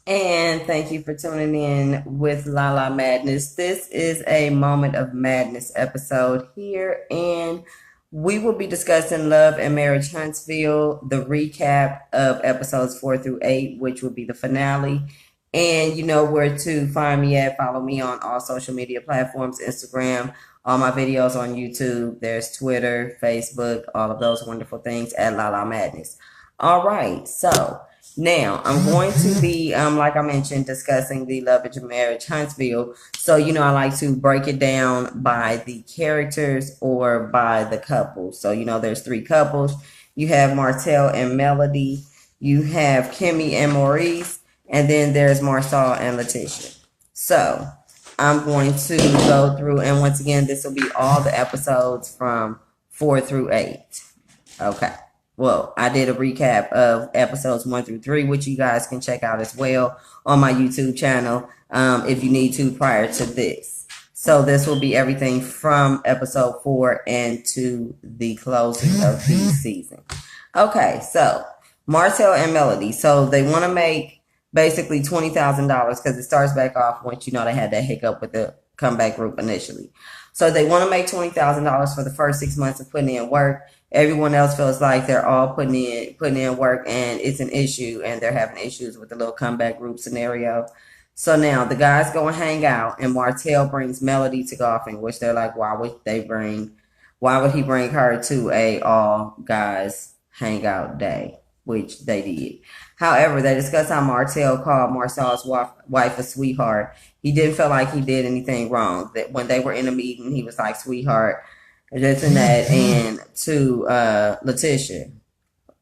And thank you for tuning in with Lala Madness. This is a Moment of Madness episode here, and we will be discussing Love and Marriage Huntsville, the recap of episodes 4 through 8, which will be the finale. And you know where to find me at. Follow me on all social media platforms, Instagram, all my videos on YouTube. There's Twitter, Facebook, all of those wonderful things at Lala Madness. All right, so. Now, I'm going to be, like I mentioned, discussing the Love and Marriage Huntsville. So, I like to break it down by the characters or by the couples. So, there's three couples. You have Martell and Melody. You have Kimmy and Maurice. And then there's Marsau and Letitia. So, I'm going to go through, and once again, this will be all the episodes from 4 through 8. Okay. Well, I did a recap of episodes 1 through 3, which you guys can check out as well on my YouTube channel if you need to prior to this. So this will be everything from episode 4 and to the closing of the season. Okay, so Martell and Melody. So they want to make basically $20,000 because it starts back off once they had that hiccup with the comeback group initially. So they want to make $20,000 for the first 6 months of putting in work. Everyone else feels like they're all putting in work and it's an issue and they're having issues with the little comeback group scenario. So now the guys go and hang out and Martell brings Melody to golfing, which they're like, why would he bring her to a all guys hangout day, which they did. However, they discuss how Martell called Marsau's wife a sweetheart. He didn't feel like he did anything wrong. That when they were in a meeting, he was like, sweetheart, this and that. And to Letitia,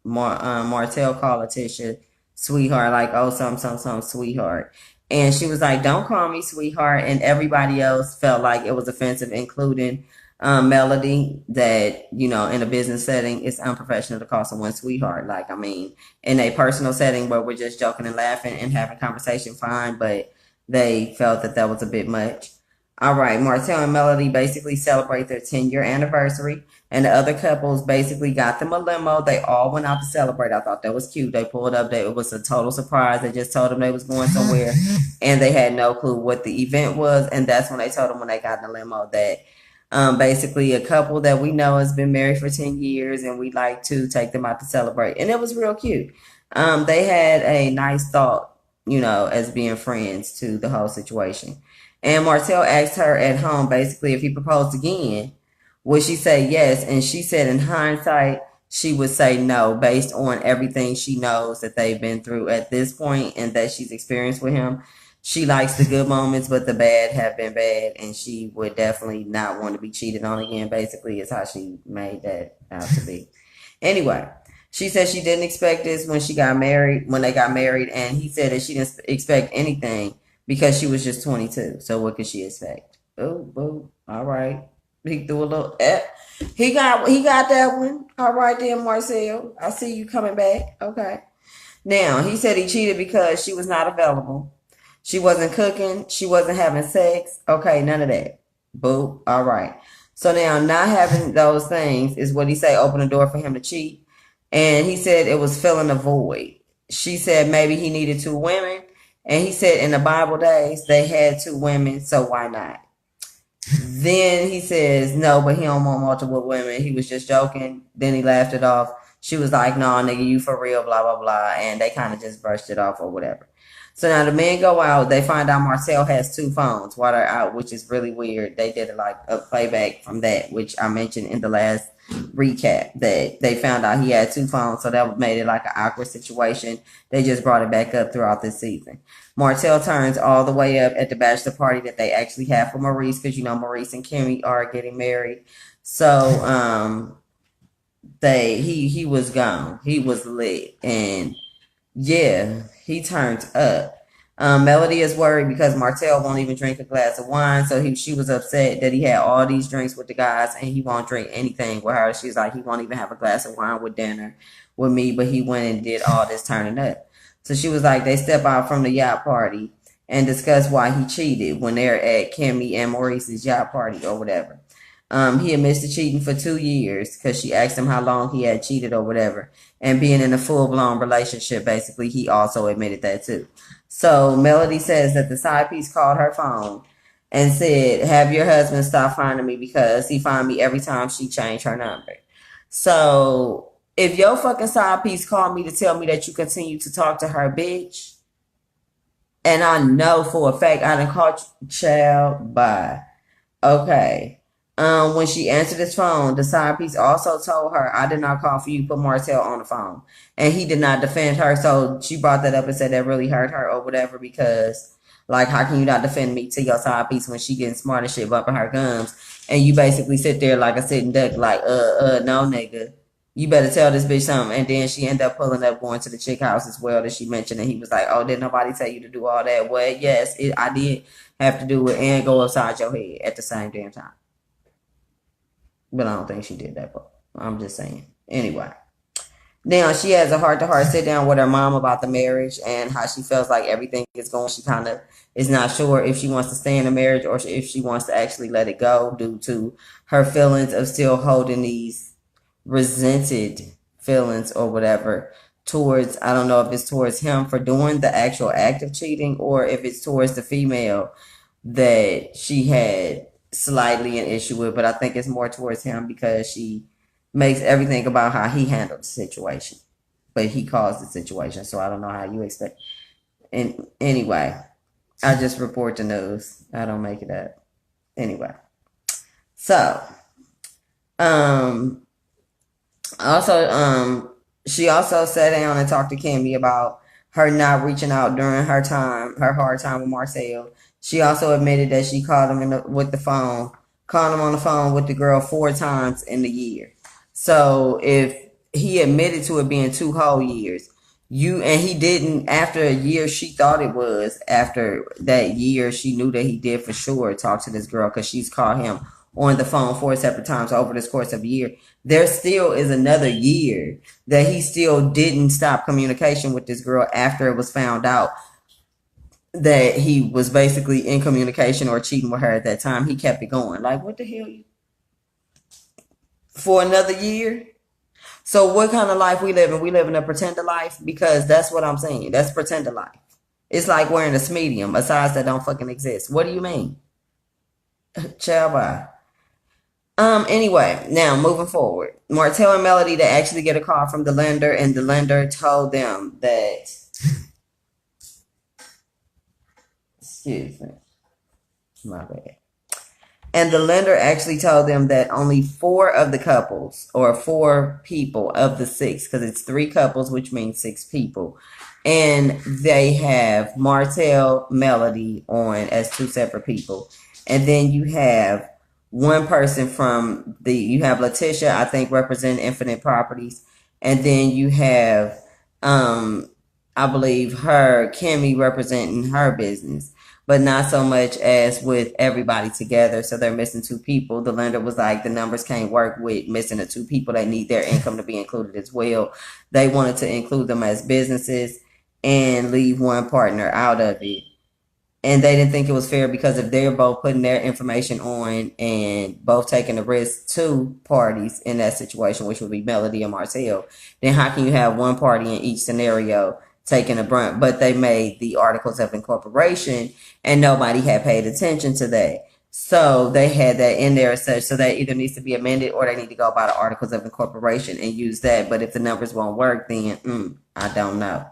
Martell called Letitia sweetheart, like, oh, some, sweetheart. And she was like, don't call me sweetheart. And everybody else felt like it was offensive, including Melody, that, in a business setting, it's unprofessional to call someone sweetheart. Like, I mean, in a personal setting where we're just joking and laughing and having conversation, fine. But they felt that was a bit much. All right, Martell and Melody basically celebrate their 10-year anniversary, and the other couples basically got them a limo. They all went out to celebrate. I thought that was cute. They pulled up. It was a total surprise. They just told them they was going somewhere, and they had no clue what the event was. And that's when they told them when they got in the limo that basically a couple that we know has been married for 10 years, and we like to take them out to celebrate. And it was real cute. They had a nice thought, as being friends to the whole situation. And Martell asked her at home, basically, if he proposed again, would she say yes? And she said in hindsight, she would say no, based on everything she knows that they've been through at this point and that she's experienced with him. She likes the good moments, but the bad have been bad, and she would definitely not want to be cheated on again, basically, is how she made that out to be. Anyway, she said she didn't expect this when they got married, and he said that she didn't expect anything because she was just 22. So what could she expect? Oh, boo. All right. He threw a little. He got that one. All right then, Marcel. I see you coming back. Okay. Now he said he cheated because she was not available. She wasn't cooking. She wasn't having sex. Okay, none of that. Boo. All right. So now not having those things is what he say open the door for him to cheat. And he said it was filling a void. She said maybe he needed two women. And he said in the Bible days, they had two women, so why not? Then he says, no, but he don't want multiple women. He was just joking. Then he laughed it off. She was like, no, nigga, you for real, blah, blah, blah. And they kind of just brushed it off or whatever. So now the men go out. They find out Marcel has two phones while they're out, which is really weird. They did like a playback from that, which I mentioned in the last recap, that they found out he had two phones. So that made it like an awkward situation. They just brought it back up throughout this season. Martell turns all the way up at the bachelor party that they actually have for Maurice, because Maurice and Kimmy are getting married. So he was gone. He was lit, and yeah, he turned up. Melody is worried because Martell won't even drink a glass of wine, so she was upset that he had all these drinks with the guys and he won't drink anything with her. She's like, he won't even have a glass of wine with dinner with me, but he went and did all this turning up. So she was like, they step out from the yacht party and discuss why he cheated when they're at Kimmy and Maurice's yacht party or whatever. He admits to cheating for 2 years because she asked him how long he had cheated or whatever. And being in a full-blown relationship, basically, he also admitted that too. So Melody says that the side piece called her phone and said, have your husband stop finding me because he find me every time she changed her number. So if your fucking side piece called me to tell me that you continue to talk to her, bitch, and I know for a fact I done caught you, child, bye. Okay. When she answered his phone, the side piece also told her, I did not call for you, put Martell on the phone. And he did not defend her. So she brought that up and said that really hurt her or whatever because, like, how can you not defend me to your side piece when she getting smart and shit bumping her gums? And you basically sit there like a sitting duck, like, no, nigga. You better tell this bitch something. And then she ended up pulling up, going to the chick house as well that she mentioned. And he was like, oh, did nobody tell you to do all that? Well, yes, I did have to do it and go upside your head at the same damn time. But I don't think she did that part. I'm just saying. Anyway. Now she has a heart-to-heart sit down with her mom about the marriage and how she feels like everything is going. She kind of is not sure if she wants to stay in the marriage or if she wants to actually let it go due to her feelings of still holding these resented feelings or whatever towards, I don't know if it's towards him for doing the actual act of cheating or if it's towards the female that she had slightly an issue with, but I think it's more towards him because she makes everything about how he handled the situation, but he caused the situation. So I don't know how you expect. And anyway, I just report the news. I don't make it up. Anyway, so she also sat down and talked to Kimmy about her not reaching out during her hard time with Marcel. She also admitted that she called him called him on the phone with the girl 4 times in the year. So if he admitted to it being 2 whole years, and he didn't after a year, she thought it was after that year, she knew that he did for sure talk to this girl because she's called him on the phone 4 separate times over this course of a year. There still is another year that he still didn't stop communication with this girl after it was found out that he was basically in communication or cheating with her at that time. He kept it going. Like, what the hell? For another year? So what kind of life we live in? We live in a pretender life? Because that's what I'm saying. That's pretender life. It's like wearing a medium, a size that don't fucking exist. What do you mean? Ciao, bye. Anyway, now moving forward. Martell and Melody, they actually get a call from the lender, and the lender told them that, excuse me, my bad. And the lender actually told them that only 4 of the couples, or 4 people of the 6, because it's 3 couples, which means 6 people. And they have Martell, Melody on as 2 separate people. And then you have one person from you have Letitia, I think, representing Infinite Properties. And then you have, I believe, Kimmy, representing her business. But not so much as with everybody together. So they're missing 2 people. The lender was like, the numbers can't work with missing the 2 people. They need their income to be included as well. They wanted to include them as businesses and leave one partner out of it. And they didn't think it was fair because if they're both putting their information on and both taking the risk, 2 parties in that situation, which would be Melody and Martell, then how can you have one party in each scenario taking a brunt? But they made the articles of incorporation and nobody had paid attention to that. So they had that in there as such. So that either needs to be amended or they need to go by the articles of incorporation and use that. But if the numbers won't work, then I don't know.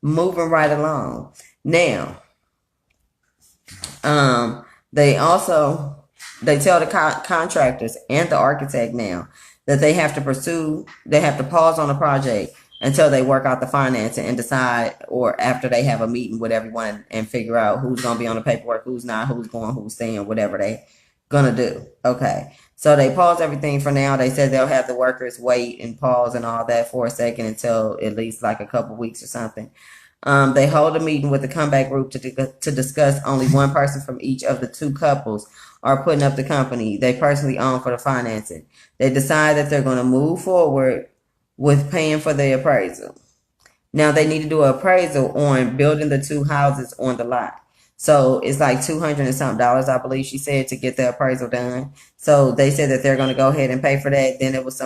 Moving right along. Now, they tell the contractors and the architect now that they have to pause on the project until they work out the financing and decide, or after they have a meeting with everyone and figure out who's going to be on the paperwork, who's not, who's going, who's staying, whatever they going to do. Okay. So they pause everything for now. They said they'll have the workers wait and pause and all that for a second until at least like a couple weeks or something. They hold a meeting with the comeback group to discuss only one person from each of the 2 couples are putting up the company they personally own for the financing. They decide that they're going to move forward with paying for the appraisal. Now they need to do an appraisal on building the 2 houses on the lot. So it's like $200 and something, I believe she said, to get the appraisal done. So they said that they're going to go ahead and pay for that. Then it was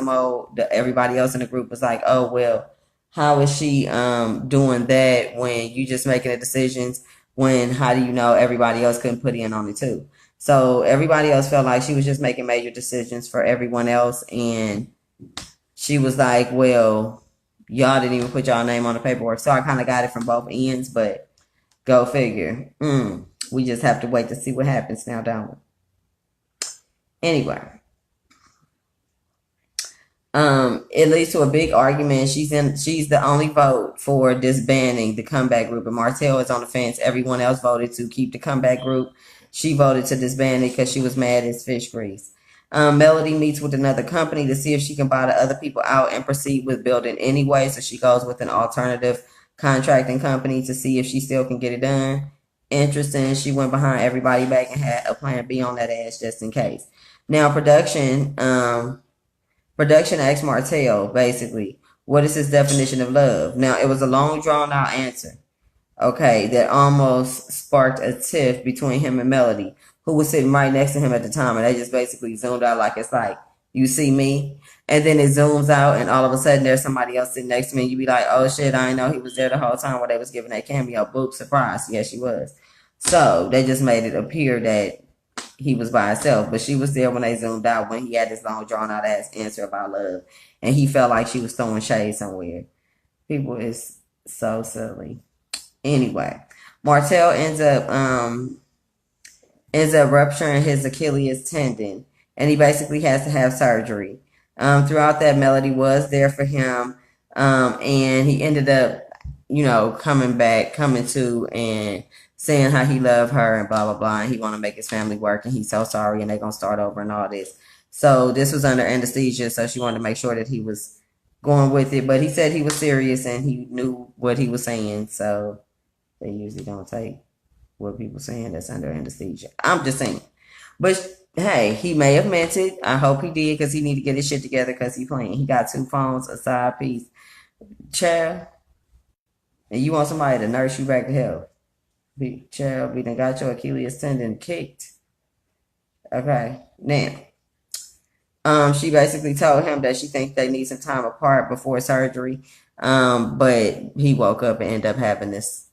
everybody else in the group was like, oh, well, How is she doing that when you just making the decisions? When how do you know everybody else couldn't put in on it too? So everybody else felt like she was just making major decisions for everyone else, and she was like, "Well, y'all didn't even put y'all name on the paperwork." So I kind of got it from both ends, but go figure. We just have to wait to see what happens now, don't we? Anyway, it leads to a big argument. She's the only vote for disbanding the comeback group, and Martell is on the fence. Everyone else voted to keep the comeback group. She voted to disband it because she was mad as fish grease. Melody meets with another company to see if she can buy the other people out and proceed with building anyway. So she goes with an alternative contracting company to see if she still can get it done. Interesting. She went behind everybody back and had a plan B on that ass just in case. Now production asked Martell basically, what is his definition of love? Now it was a long drawn out answer. Okay, that almost sparked a tiff between him and Melody, who was sitting right next to him at the time, and they just basically zoomed out like it's like, you see me? And then it zooms out, and all of a sudden there's somebody else sitting next to me, and you be like, oh shit, I didn't know he was there the whole time while they was giving that cameo. Boop, surprise. Yes, she was. So they just made it appear that he was by himself, but she was there when they zoomed out, when he had this long drawn out ass answer about love, and he felt like she was throwing shade somewhere. People is so silly. Anyway, Martell ends up rupturing his Achilles tendon, and he basically has to have surgery. Throughout that, Melody was there for him, and he ended up, coming to and saying how he loved her and blah blah blah, and he want to make his family work, and he's so sorry, and they're gonna start over and all this. So this was under anesthesia, so she wanted to make sure that he was going with it, but he said he was serious and he knew what he was saying, so they usually don't take what people saying that's under anesthesia. I'm just saying. But hey, he may have meant it. I hope he did, because he need to get his shit together, because he playing. He got 2 phones, a side piece. Child. And you want somebody to nurse you back to health. Child, we done got your Achilles tendon kicked. Okay. Now, she basically told him that she thinks they need some time apart before surgery. But he woke up and ended up having this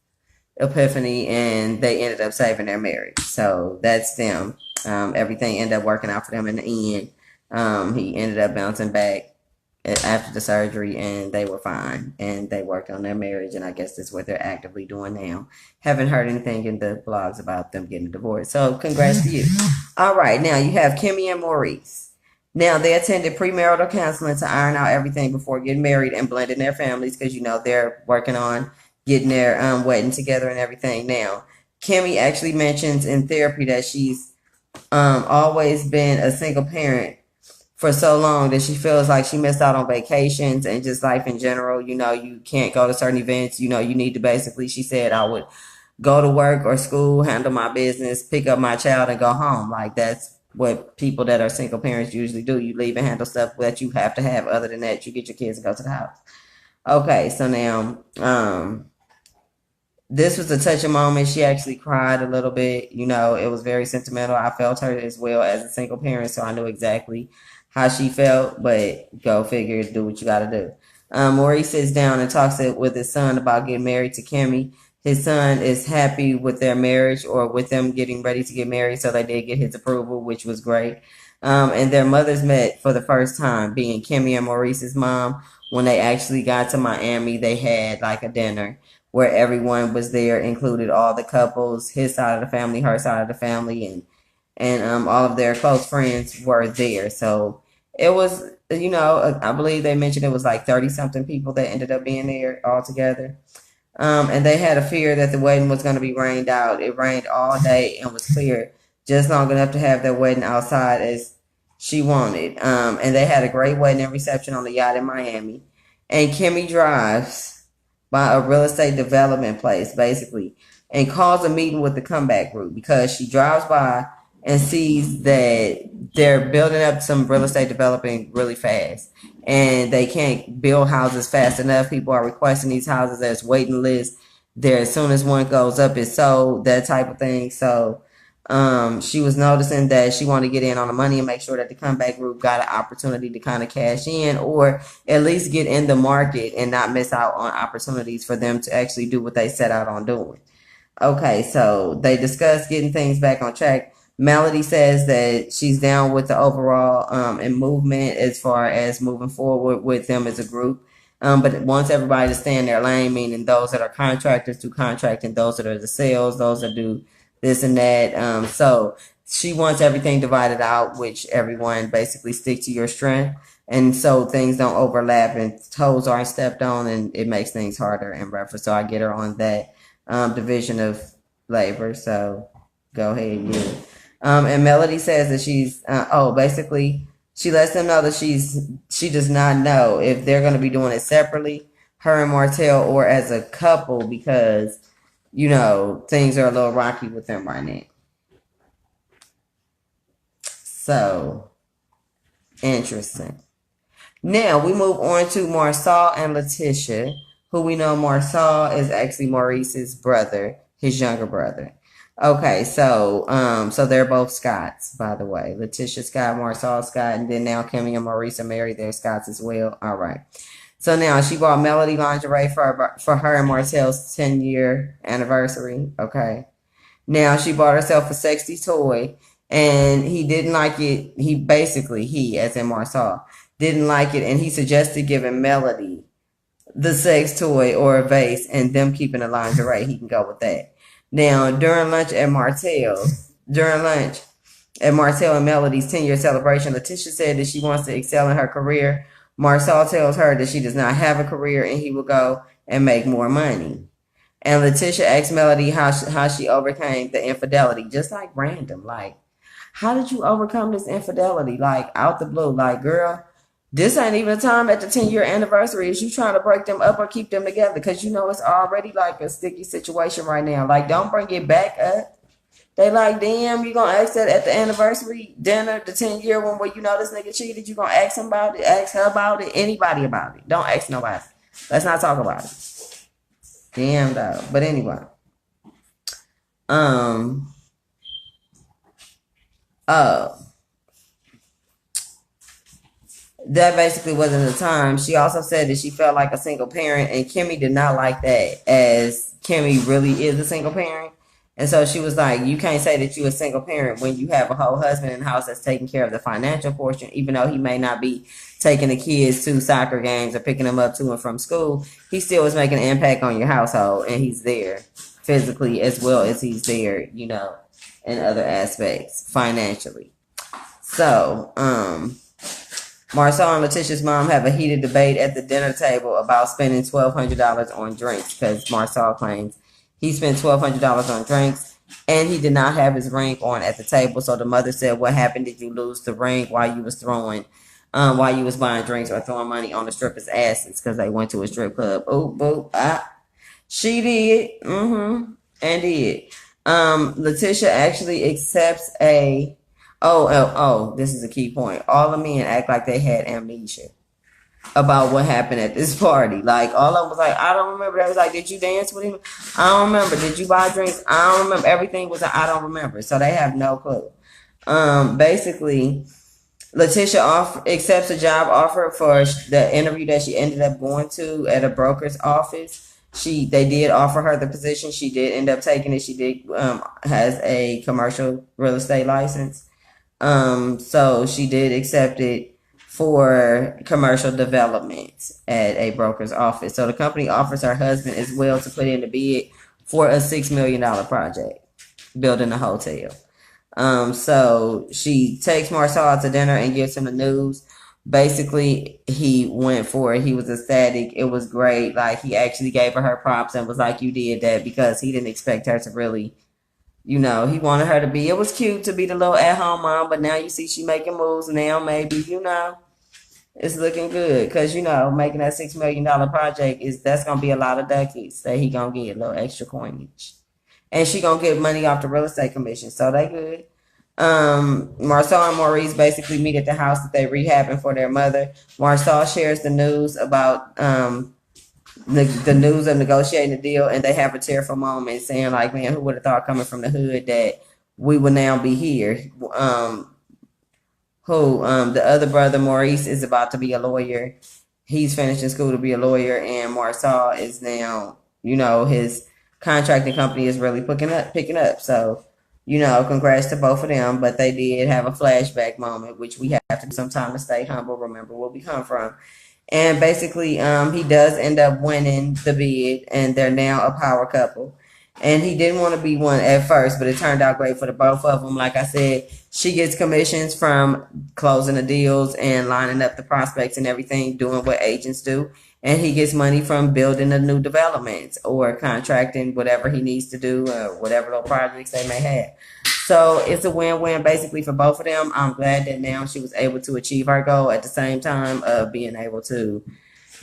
epiphany, and they ended up saving their marriage. So that's them. Everything ended up working out for them in the end. He ended up bouncing back after the surgery, and they were fine, and they worked on their marriage, and I guess that's what they're actively doing now. Haven't heard anything in the blogs about them getting divorced, so congrats to you. All right, now you have Kimmy and Maurice. Now, they attended premarital counseling to iron out everything before getting married and blending their families, because they're working on getting their wedding together and everything. Now, Kimmy actually mentions in therapy that she's always been a single parent for so long that she feels like she missed out on vacations and just life in general. You can't go to certain events. You need to basically, she said, I would go to work or school, handle my business, pick up my child, and go home. Like, that's what people that are single parents usually do. You leave and handle stuff that you have to have. Other than that, you get your kids and go to the house. Okay, so now, this was a touching moment. She actually cried a little bit. It was very sentimental. I felt her as well as a single parent, so I knew exactly how she felt, but go figure, do what you got to do. Maurice sits down and talks with his son about getting married to Kimmy. His son is happy with their marriage, or with them getting ready to get married, so they did get his approval, which was great. And their mothers met for the first time, being Kimmy and Maurice's mom. When they actually got to Miami, they had like a dinner where everyone was there, included all the couples, his side of the family, her side of the family, and all of their close friends were there. So it was, I believe they mentioned it was like 30 something people that ended up being there all together. And they had a fear that the wedding was going to be rained out. It rained all day and was clear just long enough to have their wedding outside as she wanted. And they had a great wedding and reception on the yacht in Miami. And Kimmy drives by a real estate development place, basically, and calls a meeting with the comeback group, because she drives by and sees that they're building up some real estate developing really fast, and they can't build houses fast enough. People are requesting these houses. There's waiting lists there. As soon as one goes up, it's sold, that type of thing. So She was noticing that she wanted to get in on the money and make sure that the comeback group got an opportunity to kind of cash in, or at least get in the market and not miss out on opportunities for them to actually do what they set out on doing. Okay, so they discussed getting things back on track. Melody says that she's down with the overall and movement as far as moving forward with them as a group. But it wants everybody to stay in their lane, meaning those that are contractors do contracting, those that are the sales, those that do this and that. So she wants everything divided out, which everyone basically stick to your strength. And so things don't overlap and toes aren't stepped on, and it makes things harder and rougher. So I get her on that division of labor. So go ahead, you. And Melody says that she's basically she lets them know that she does not know if they're going to be doing it separately, her and Martell, or as a couple, because things are a little rocky with them right now. So interesting. Now we move on to Marsal and Letitia, who we know Marsal is actually Maurice's brother, his younger brother. Okay, so they're both Scots, by the way. Letitia Scott, Marsal Scott, and then now Kimmy and Maurice are married. They're Scots as well. All right. So now she bought Melody lingerie for her and Martell's 10-year anniversary. Okay. Now she bought herself a sexy toy, and he didn't like it. He, as in Marsal, didn't like it, and he suggested giving Melody the sex toy or a vase, and them keeping the lingerie. He can go with that. Now, during lunch at Martell and Melody's 10-year celebration, Letitia said that she wants to excel in her career. Marsal tells her that she does not have a career and he will go and make more money. And Letitia asks Melody how she overcame the infidelity, just like random. Like, how did you overcome this infidelity? Like, out the blue. Like, girl, this ain't even a time at the 10-year anniversary. Is you trying to break them up or keep them together? Because it's already like a sticky situation right now. Like, don't bring it back up. They like, damn, you gonna ask that at the anniversary dinner, the 10-year one where this nigga cheated? You gonna ask him about it, ask her about it, anybody about it. Don't ask nobody. Let's not talk about it. Damn though. But anyway. That basically wasn't the time. She also said that she felt like a single parent, and Kimmy did not like that, as Kimmy really is a single parent. And so she was like, you can't say that you're a single parent when you have a whole husband in the house that's taking care of the financial portion, even though he may not be taking the kids to soccer games or picking them up to and from school. He still is making an impact on your household, and he's there physically as well as he's there, in other aspects financially. So, Marsal and Letitia's mom have a heated debate at the dinner table about spending $1,200 on drinks, because Marsal claims he spent $1,200 on drinks and he did not have his ring on at the table. So the mother said, what happened? Did you lose the ring while you was buying drinks or throwing money on the strippers' asses because they went to a strip club? Oh, boo, she did. And did. Letitia actually accepts this is a key point. All the men act like they had amnesia about what happened at this party. Like, all of them was like, I don't remember. They was like, did you dance with him? I don't remember. Did you buy drinks? I don't remember. Everything was I don't remember. So they have no clue. Basically, Letitia accepts a job offer for the interview that she ended up going to at a broker's office. They did offer her the position. She did end up taking it. She did has a commercial real estate license. So she did accept it for commercial development at a broker's office. So the company offers her husband as well to put in the bid for a $6 million project, building a hotel. So she takes Marsal to dinner and gives him the news. Basically, he went for it. He was ecstatic. It was great. Like, he actually gave her props and was like, you did that, because he didn't expect her to really, he wanted her to be, it was cute to be the little at-home mom, but now you see she making moves. Now maybe, it's looking good, because, making that $6 million project, that's going to be a lot of ducats that he going to get, a little extra coinage. And she going to get money off the real estate commission, so they good. Marsal and Maurice basically meet at the house that they rehabbing for their mother. Marsal shares the news about the news of negotiating the deal, and they have a tearful moment saying, like, man, who would have thought, coming from the hood, that we would now be here. The other brother, Maurice, is about to be a lawyer. He's finishing school to be a lawyer, and Marcel is now, his contracting company is really picking up. So, congrats to both of them. But they did have a flashback moment, which we have to do sometime to stay humble, remember where we come from. And basically, he does end up winning the bid, and they're now a power couple. And he didn't want to be one at first, but it turned out great for the both of them. Like I said, she gets commissions from closing the deals and lining up the prospects and everything, doing what agents do. And he gets money from building the new developments or contracting whatever he needs to do, or whatever little projects they may have. So it's a win-win basically for both of them. I'm glad that now she was able to achieve her goal at the same time of being able to,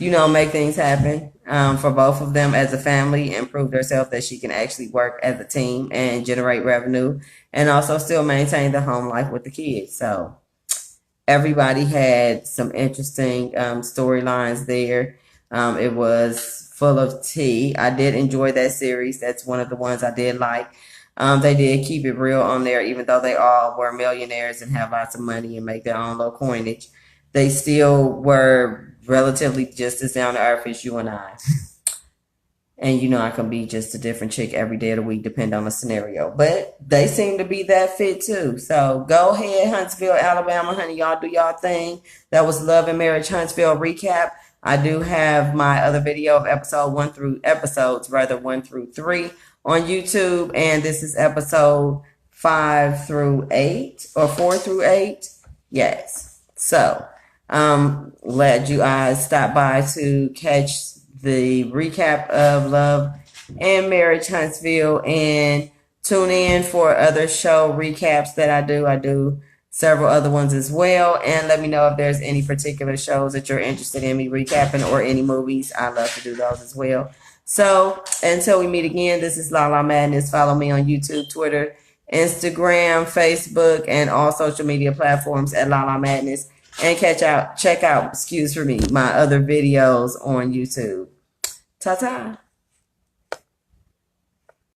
make things happen for both of them as a family and prove herself that she can actually work as a team and generate revenue and also still maintain the home life with the kids. So everybody had some interesting storylines there. It was full of tea. I did enjoy that series. That's one of the ones I did like. They did keep it real on there, even though they all were millionaires and have lots of money and make their own little coinage. They still were relatively just as down to earth as you and I. And I can be just a different chick every day of the week, depending on the scenario. But they seem to be that fit too. So go ahead, Huntsville, Alabama, honey. Y'all do y'all thing. That was Love and Marriage Huntsville recap. I do have my other video of episodes 1 through 3 on YouTube. And this is episode 5 through 8 or 4 through 8. Yes. So glad you guys stopped by to catch the recap of Love and Marriage Huntsville, and tune in for other show recaps that I do. I do several other ones as well, and let me know if there's any particular shows that you're interested in me recapping or any movies. I love to do those as well. So until we meet again, this is Lala Madness. Follow me on YouTube, Twitter, Instagram, Facebook, and all social media platforms at Lala Madness. And check out, my other videos on YouTube. Ta-ta.